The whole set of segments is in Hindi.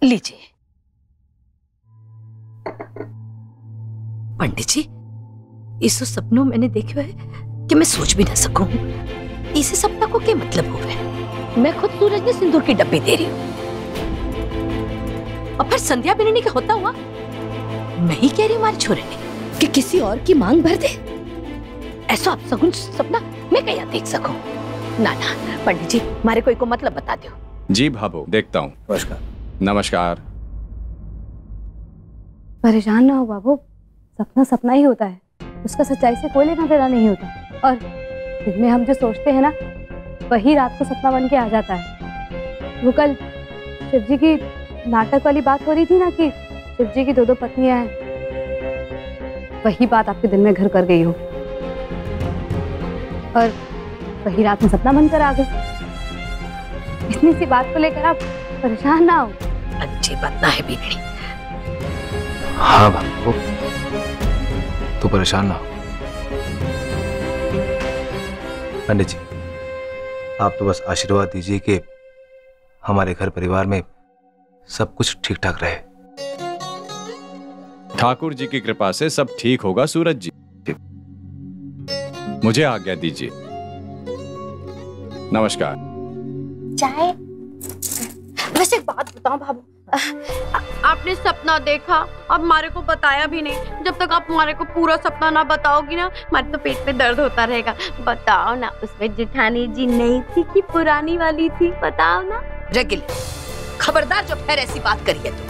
लीजिए। पंडित जी, इस सपनों मैंने देखा है कि मैं सोच भी ना सकूं। इसे सपना को क्या मतलब हो रहा? मैं खुद सूरज ने सिंदूर की डब्बी दे रही हूँ और फिर संध्या बिननी का होता हुआ मैं ही कह रही हूँ हमारे छोरे ने कि किसी और की मांग भर दे। ऐसा अपशगुन सपना मैं क्या देख सकूं? ना ना पंडित जी, हमारे कोई को मतलब बता दो। जी भाभो, देखता हूँ। नमस्कार। नमस्कार। परेशान ना हो बाबू, सपना सपना ही होता है, उसका सच्चाई से कोई लेना देना नहीं होता। और दिन में हम जो सोचते हैं ना, वही रात को सपना बन के आ जाता है। वो कल शिव जी की नाटक वाली बात हो रही थी ना कि शिव जी की दो पत्नियां हैं, वही बात आपके दिल में घर कर गई हो और वही रात में सपना बनकर आ गई। इतनी सी बात को लेकर आप परेशान ना हो। अच्छी बात ना है बिगड़ी। हाँ बाबू, तू परेशान ना हो। पंडित जी, आप तो बस आशीर्वाद दीजिए कि हमारे घर परिवार में सब कुछ ठीक ठाक रहे। ठाकुर जी की कृपा से सब ठीक होगा सूरज जी। मुझे आज्ञा दीजिए। नमस्कार। चाय। वैसे एक बात बताओ भाभू, आपने सपना देखा, अब हमारे को बताया भी नहीं। जब तक आप हमारे को पूरा सपना ना बताओगी ना, हमारे तो पेट में दर्द होता रहेगा। बताओ ना, उसमें जेठानी जी नई थी कि पुरानी वाली थी? बताओ ना। रगिल, खबरदार जो फिर ऐसी बात करी है तुम।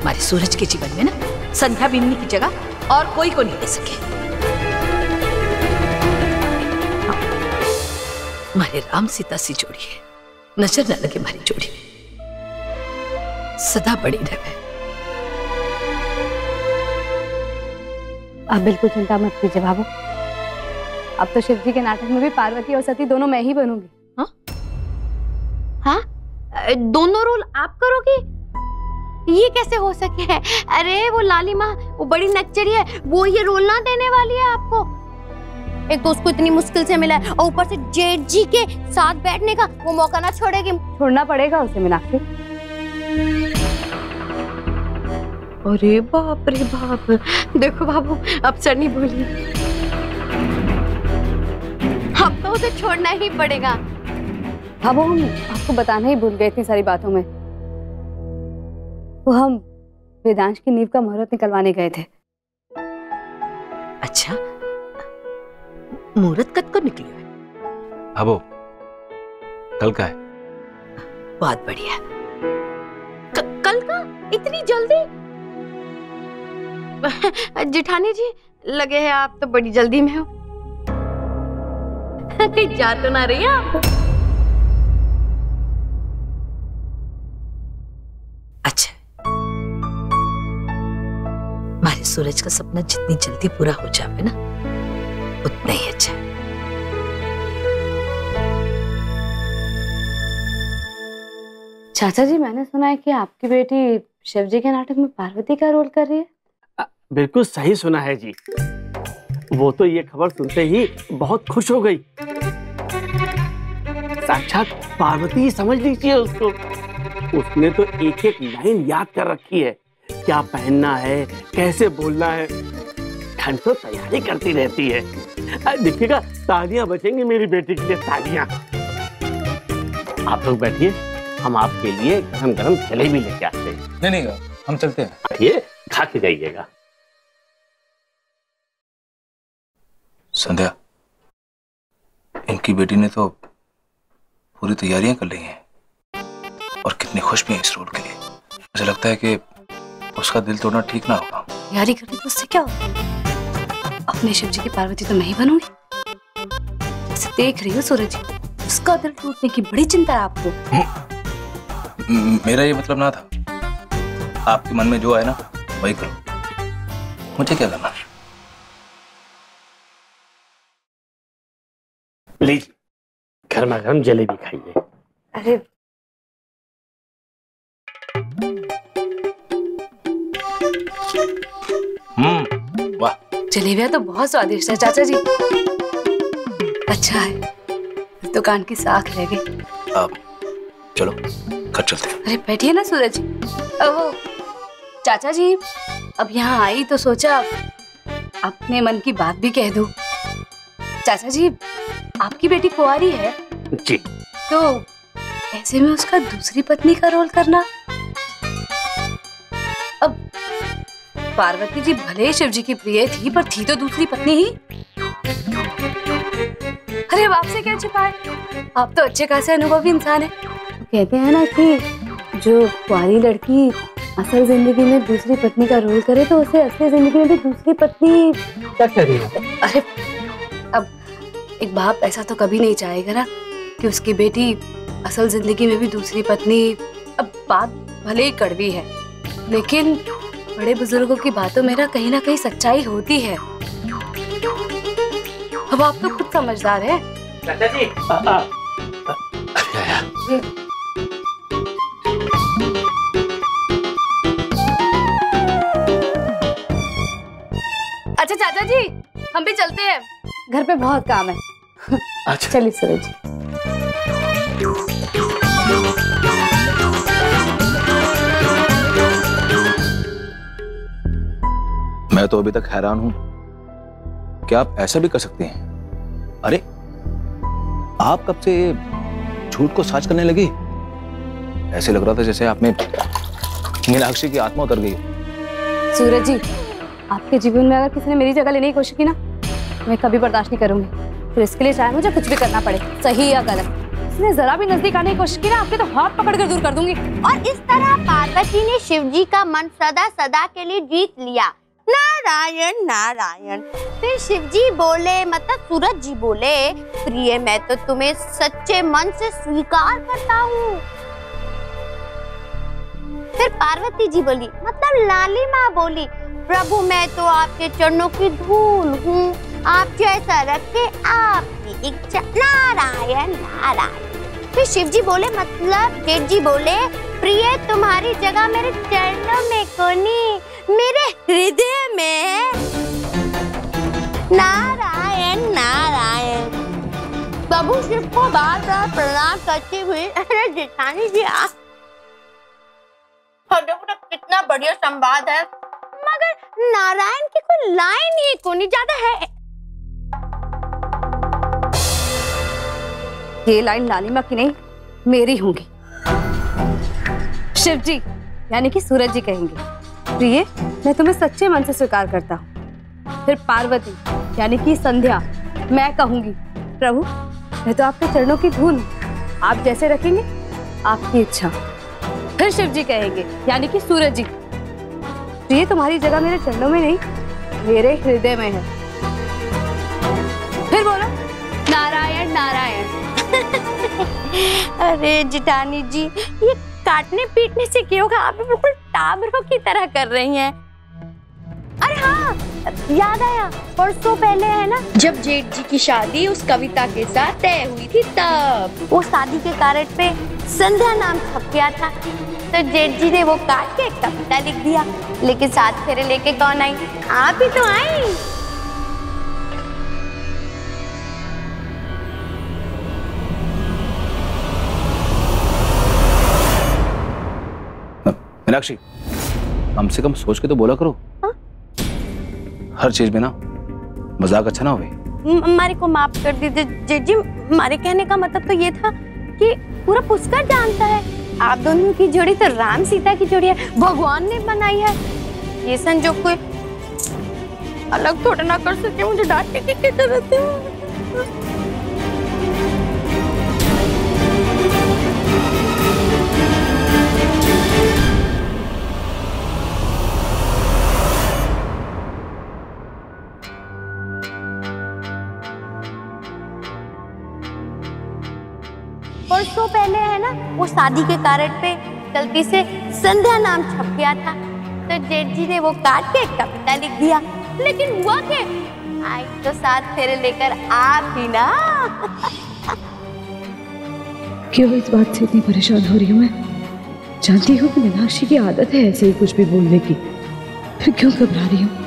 हमारे सूरज के जीवन में ना संध्या बिन्नी की जगह और कोई को नहीं दे सके। हमारे राम सीता सी जोड़ी है, नजर न लगे हमारी जोड़ी सदा बड़ी रहे। आप बिल्कुल चिंता मत कीजिए बाबू, अब तो शिव जी के नाटक में भी पार्वती और सती दोनों मैं ही बनूंगी। हाँ? दोनों रोल आप करोगी? ये कैसे हो सके है? अरे वो लाली माँ, वो बड़ी नक्चरी है, वो ये रोल ना देने वाली है आपको। एक तो उसको इतनी मुश्किल से मिला है और ऊपर से जेठ जी के साथ बैठने का वो मौका ना छोड़ेगी। छोड़ना पड़ेगा उसे मीनाक्षी। अरे बाप रे बाप, देखो बाबू, अब सर नहीं बोली, अब तो उसे छोड़ना ही पड़ेगा। बाबू, हम आपको बताना ही भूल गए इतनी सारी बातों में। वो हम वेदांश की नींव का मुहूर्त निकलवाने गए थे। अच्छा, मुहूर्त कब को निकली है? बाबू, कल का है। बहुत बढ़िया। कल का? इतनी जल्दी? जेठानी जी, लगे है आप तो बड़ी जल्दी में हो। कहीं जा तो ना रही है आप? अच्छा, हमारे सूरज का सपना जितनी जल्दी पूरा हो जाए ना, उतना ही अच्छा। चाचा जी, मैंने सुना है कि आपकी बेटी शिव जी के नाटक में पार्वती का रोल कर रही है। बिल्कुल सही सुना है जी। वो तो ये खबर सुनते ही बहुत खुश हो गई। साक्षात पार्वती ही समझ लीजिए उसको। उसने तो एक एक लाइन याद कर रखी है, क्या पहनना है, कैसे बोलना है। घंटों तैयारी करती रहती है। देखिएगा, तालियां बजेंगी मेरी बेटी के लिए, तालियां। आप लोग बैठिए, हम आपके लिए गरम गरम जलेबी लेके आते हैं। नहीं, हम चलते हैं। आइए, खा के जाइएगा। संध्या, इनकी बेटी ने तो पूरी तैयारियां कर ली हैं और कितनी खुश भी है इस रोल के लिए। मुझे लगता है कि उसका दिल तोड़ना ठीक ना होगा। तैयारी करने तो उससे क्या होगा? अपने शिव जी की पार्वती तो मैं ही बनूंगी। जैसे देख रही हो सूरज, उसका दिल टूटने की बड़ी चिंता है आपको। मेरा ये मतलब ना था। आपके मन में जो आए ना वही करो, मुझे क्या करना। लीजिए, गर्मा गर्म जलेबी खाइए। अरे वाह, जलेबियां तो बहुत स्वादिष्ट है चाचा जी। अच्छा है, दुकान की साख रह गई। अब चलो घर चलते हैं। अरे बैठिए ना सूरज जी। वो चाचा जी, अब यहाँ आई तो सोचा अपने मन की बात भी कह दूं। चाचा जी, आपकी बेटी कुंवारी है जी। तो ऐसे में उसका दूसरी पत्नी का रोल करना। अब पार्वती जी भले शिव जी की प्रिय थी, पर थी तो दूसरी पत्नी ही। अरे अब आपसे क्या छिपाए, आप तो अच्छे खासे अनुभवी इंसान है। कहते हैं ना कि जो कुंवारी लड़की असल जिंदगी में दूसरी पत्नी का रोल करे तो उसे असली जिंदगी में भी दूसरी पत्नी क्या कह रही है? अरे अब एक बाप ऐसा तो कभी नहीं चाहेगा ना कि उसकी बेटी असल जिंदगी में भी दूसरी पत्नी। अब बात भले ही कड़वी है, लेकिन बड़े बुजुर्गों की बातों में ना कहीं सच्चाई होती है। अब आप तो खुद समझदार हैं। चाचा जी। अच्छा चाचा जी, हम भी चलते हैं, घर पे बहुत काम है। अच्छा चलिए सूरज जी। मैं तो अभी तक हैरान हूं, क्या आप ऐसा भी कर सकती हैं? अरे आप कब से झूठ को सच करने लगी? ऐसे लग रहा था जैसे आप में मीनाक्षी की आत्मा उतर गई। सूरज जी, आपके जीवन में अगर किसी ने मेरी जगह लेने की कोशिश की ना, मैं कभी बर्दाश्त नहीं करूंगी। फिर इसके लिए चाहे मुझे कुछ भी करना पड़े, सही या गलत। इसने जरा भी नजदीक आने की कोशिश की ना, आपके तो हाथ पकड़ कर दूर कर दूंगी। और इस तरह पार्वती ने शिव जी का मन सदा सदा के लिए जीत लिया। नारायण नारायण। फिर शिव जी बोले, मतलब सूरज जी बोले, प्रिय मैं तो तुम्हें सच्चे मन से स्वीकार करता हूँ। फिर पार्वती जी बोली, मतलब लाली माँ बोली, प्रभु मैं तो आपके चरणों की धूल हूँ, आप जैसा रखे आपकी इच्छा। नारायण नारायण। फिर शिव जी बोले, मतलब जेठ जी बोले, प्रिय तुम्हारी जगह मेरे चरणों में कोनी, मेरे हृदय में है। नारायण नारायण। प्रभु शिव को बार बार प्रणाम करती हुई, अरे जेठानी जी आप कितना बढ़िया संवाद है, मगर नारायण की कोई लाइन ही कोनी ज्यादा है। ये लाइन लालिमा की नहीं, मेरी होंगी। शिव जी यानी कि सूरज जी कहेंगे, प्रिय मैं तुम्हें सच्चे मन से स्वीकार करता हूँ। फिर पार्वती यानी कि संध्या मैं कहूंगी, प्रभु मैं तो आपके चरणों की धूल हूँ, आप जैसे रखेंगे आपकी इच्छा। फिर शिव जी कहेंगे यानी कि सूरज जी, प्रिय तुम्हारी जगह मेरे चरणों में नहीं, मेरे हृदय में है। फिर बोलो नारायण नारायण। अरे जिठानी जी, ये काटने पीटने से क्या होगा, आप बिल्कुल टाबरों की तरह कर रही हैं। अरे हाँ, याद आया, परसों पहले है ना, जब जेठ जी की शादी उस कविता के साथ तय हुई थी, तब वो शादी के कार्ड पे संध्या नाम छप गया था, तो जेठ जी ने वो काट के कविता लिख दिया। लेकिन साथ फेरे लेके कौन आई? आप ही तो आई। मीनाक्षी, कम से कम सोच के तो बोला करो। हा? हर चीज में ना मजाक अच्छा ना होवे। हमारे को माफ कर दीजिए जेठ जी, हमारे कहने का मतलब तो ये था कि पूरा पुष्कर जानता है आप दोनों की जोड़ी तो राम सीता की जोड़ी है, भगवान ने बनाई है। ये संजोग कोई अलग थोड़ा ना कर सके, मुझे डांटने की क्या जरूरत है? परसों पहले है ना, वो शादी के कार्ड पे गलती से संध्या नाम छप गया था, तो जेठ जी ने वो काट के कविता लिख दिया। लेकिन हुआ क्या, आज तो साथ फेरे लेकर आप ही ना। क्यों इस बात से इतनी परेशान हो रही हूँ मैं? जानती हूँ कि मीनाक्षी की आदत है ऐसे ही कुछ भी बोलने की, फिर क्यों घबरा रही हूँ?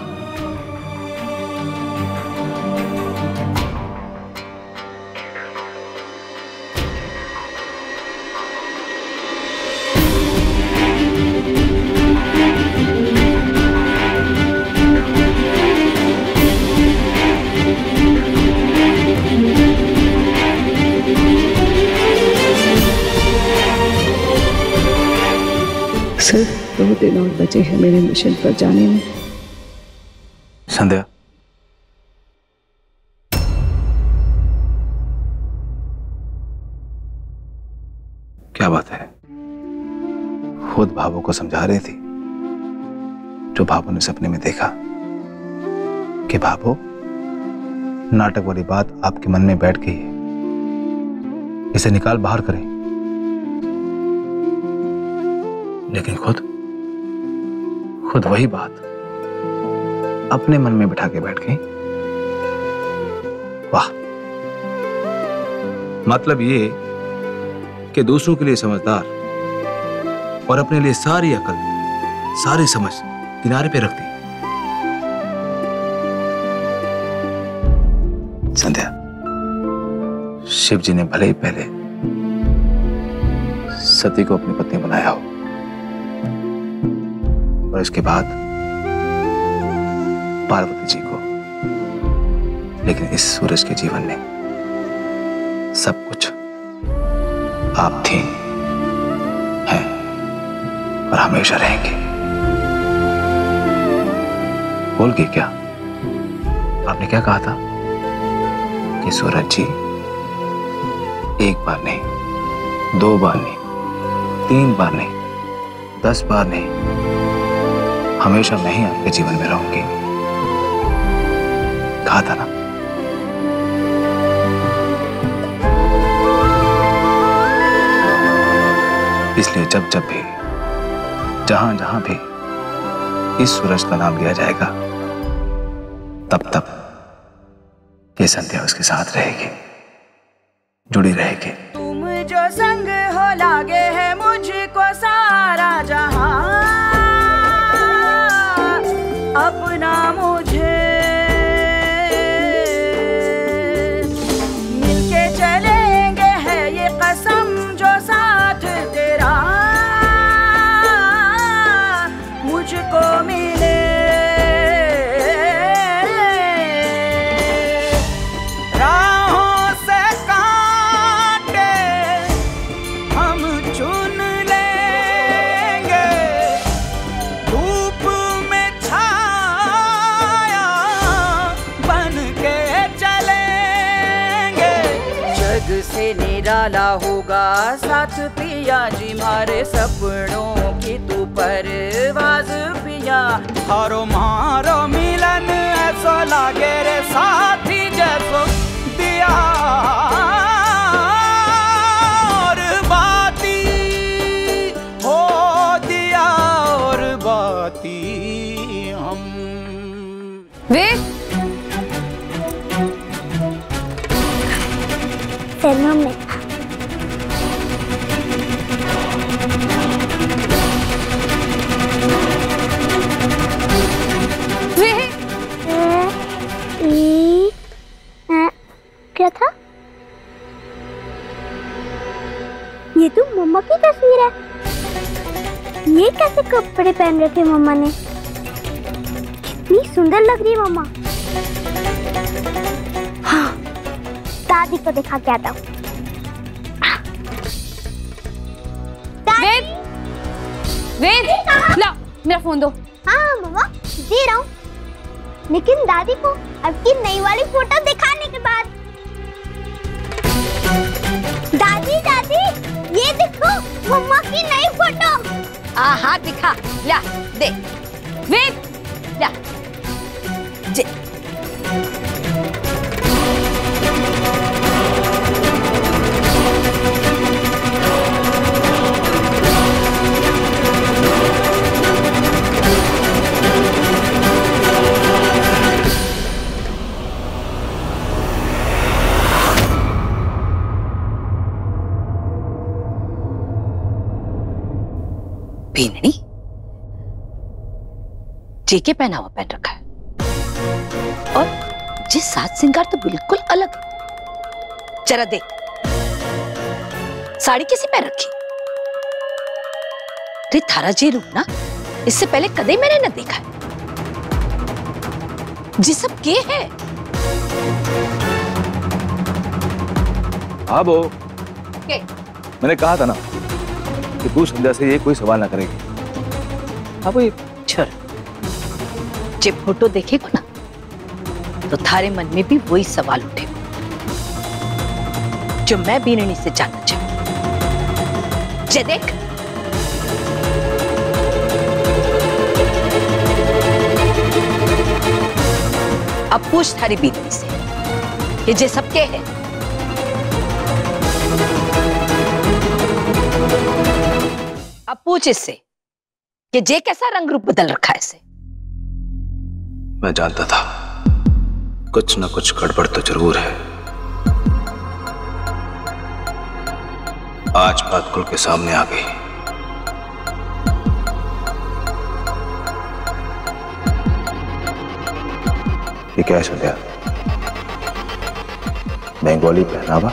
सिर्फ 2 दिन और बचे हैं मेरे मिशन पर जाने में। संध्या, क्या बात है? खुद भाभो को समझा रही थी जो भाभो ने सपने में देखा कि भाभो, नाटक वाली बात आपके मन में बैठ गई है, इसे निकाल बाहर करें। लेकिन खुद वही बात अपने मन में बिठा के बैठ गई। वाह! मतलब ये कि दूसरों के लिए समझदार और अपने लिए सारी अकल, सारी समझ किनारे पे रख दी। संध्या, शिव जी ने भले ही पहले सती को अपनी पत्नी बनाया हो, और इसके बाद पार्वती जी को, लेकिन इस सूरज के जीवन में सब कुछ आप थी, हैं और हमेशा रहेंगे। बोल गई क्या? आपने क्या कहा था कि सूरज जी 1 बार नहीं, 2 बार नहीं, 3 बार नहीं, 10 बार नहीं, हमेशा मैं ही आपके जीवन में रहूंगी। कहा था ना? इसलिए जब जब भी, जहां जहां भी इस सूरज का नाम लिया जाएगा, तब तब ये संध्या उसके साथ रहेगी, जुड़ी रहेगी। तुम जो संग हो लागे है मुझको सारा जहां, अपना मुझे मिलके चलेंगे है ये कसम जो साथ तेरा मुझको मिले। राहों से कांटे हम चुन लेंगे, धूप में छाया बन के चलेंगे। जग से निराला होगा साथ पिया जी, मारे सपनों की तू परवाज़ पिया। हारो मारो मिलन ऐसा लागे रे साथी जैसो दिया और बाती हो दिया और बाती हम। सैलून में क्या था? ये तो मम्मा की तस्वीर है। ये कैसे कपड़े पहन रखे मम्मा ने? कितनी सुंदर लग रही है मम्मा। हाँ, दादी को दिखा के आता हूँ। वेद, ला मेरा फोन दो। हाँ मम्मा, दे रहा हूँ। लेकिन दादी को अब की नई वाली फोटो दिखाने के बाद। दादी दादी, ये देखो मम्मा की नई फोटो। हाँ दिखा, ला दे। वेद, ला जे। भीननी जेके पहना हुआ पहन रखा है और जिस साज सिंगार तो बिल्कुल अलग। जरा देख, साड़ी किसी पहन रखी? रे थारा जी रूप ना, इससे पहले कदे मैंने न देखा है। जी सब के है? हाँ वो के? मैंने कहा था ना कि तू संध्या से ये कोई सवाल ना करेगी। अब ये छोड़, जब फोटो देखेगा ना तो थारे मन में भी वही सवाल उठेगा जो मैं बीननी से जानना चाहती। जे देख, अब पूछ थारी बीननी से कि जे सबके है अब पूछ इससे कि जे कैसा रंग रूप बदल रखा है इसे। मैं जानता था कुछ न कुछ गड़बड़ तो जरूर है। आज बात खुल के सामने आ गई। ये क्या है संध्या? बंगाली पहनावा?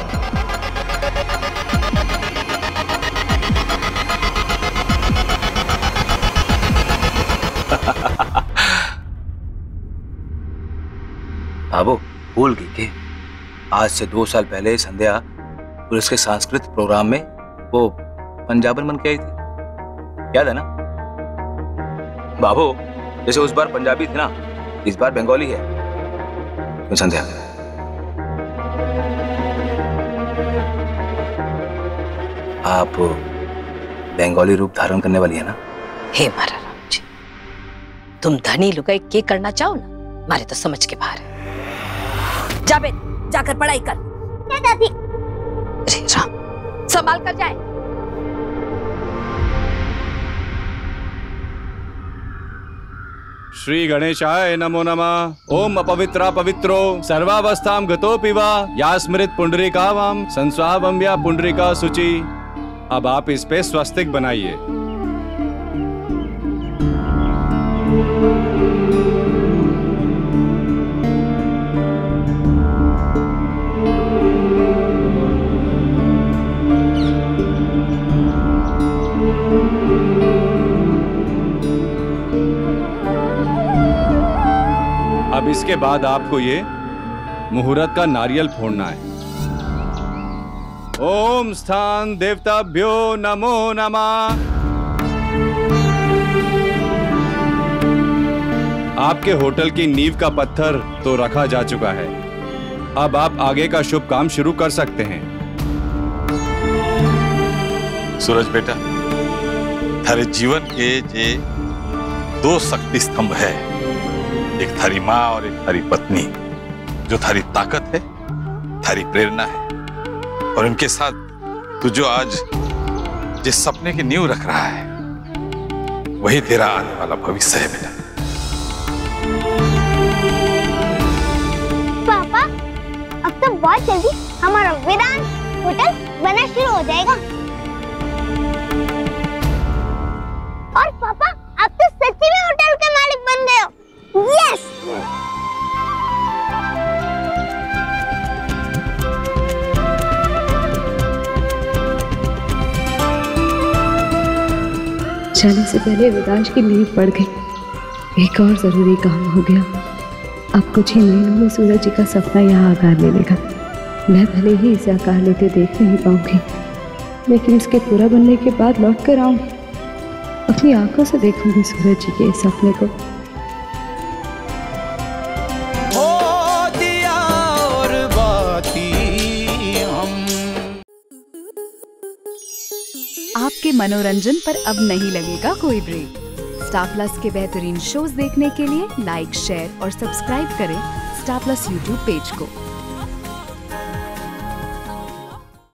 बाबू भूल गई कि आज से 2 साल पहले संध्या पुलिस के सांस्कृतिक प्रोग्राम में वो पंजाबन बन के आई थी, याद है ना? बाबू जैसे उस बार पंजाबी थी ना, इस बार बंगाली है। क्यों संध्या? आप बंगाली रूप धारण करने वाली है ना? हे मारा राम जी, तुम धनी लुगाई के करना चाहो ना, मारे तो समझ के बाहर है। जा बे, जाकर पढ़ाई कर। क्या दादी? अरे राम, संभाल कर जाए। श्री गणेशाय नमो नमः। ओम अपवित्रा पवित्रो सर्वावस्थां गतोऽपि वा या स्मृत पुंडरीकावाम संस्वावम या पुंडरीका शुचि। अब आप इस पे स्वस्तिक बनाइए। अब इसके बाद आपको ये मुहूर्त का नारियल फोड़ना है। ओम स्थान देवताभ्यो नमो नमः। आपके होटल की नींव का पत्थर तो रखा जा चुका है, अब आप आगे का शुभ काम शुरू कर सकते हैं। सूरज बेटा, थारे जीवन के जे 2 शक्ति स्तंभ है, एक थारी माँ और एक थारी पत्नी, जो थारी ताकत है, थारी प्रेरणा है, और इनके साथ तू जो आज जिस सपने की नींव रख रहा है, वही तेरा आने वाला भविष्य है बेटा। पापा, अब तो बहुत जल्दी हमारा वेदांत होटल बनना शुरू हो जाएगा। और पापा, अब तो सच्ची में होटल के मालिक बन गए हो। यस! जाने से पहले वेदांश की नींव पड़ गई। एक और जरूरी काम हो गया। अब कुछ ही महीनों में सूरज जी का सपना यहाँ आकार ले लेगा। मैं भले ही इसे आकार लेते देख नहीं पाऊंगी, लेकिन इसके पूरा बनने के बाद लौट कर आऊंगी, अपनी आंखों से देखूंगी सूरज जी के इस सपने को। आपके मनोरंजन पर अब नहीं लगेगा कोई ब्रेक। स्टार प्लस के बेहतरीन शोज देखने के लिए लाइक, शेयर और सब्सक्राइब करें स्टार प्लस यूट्यूब पेज को।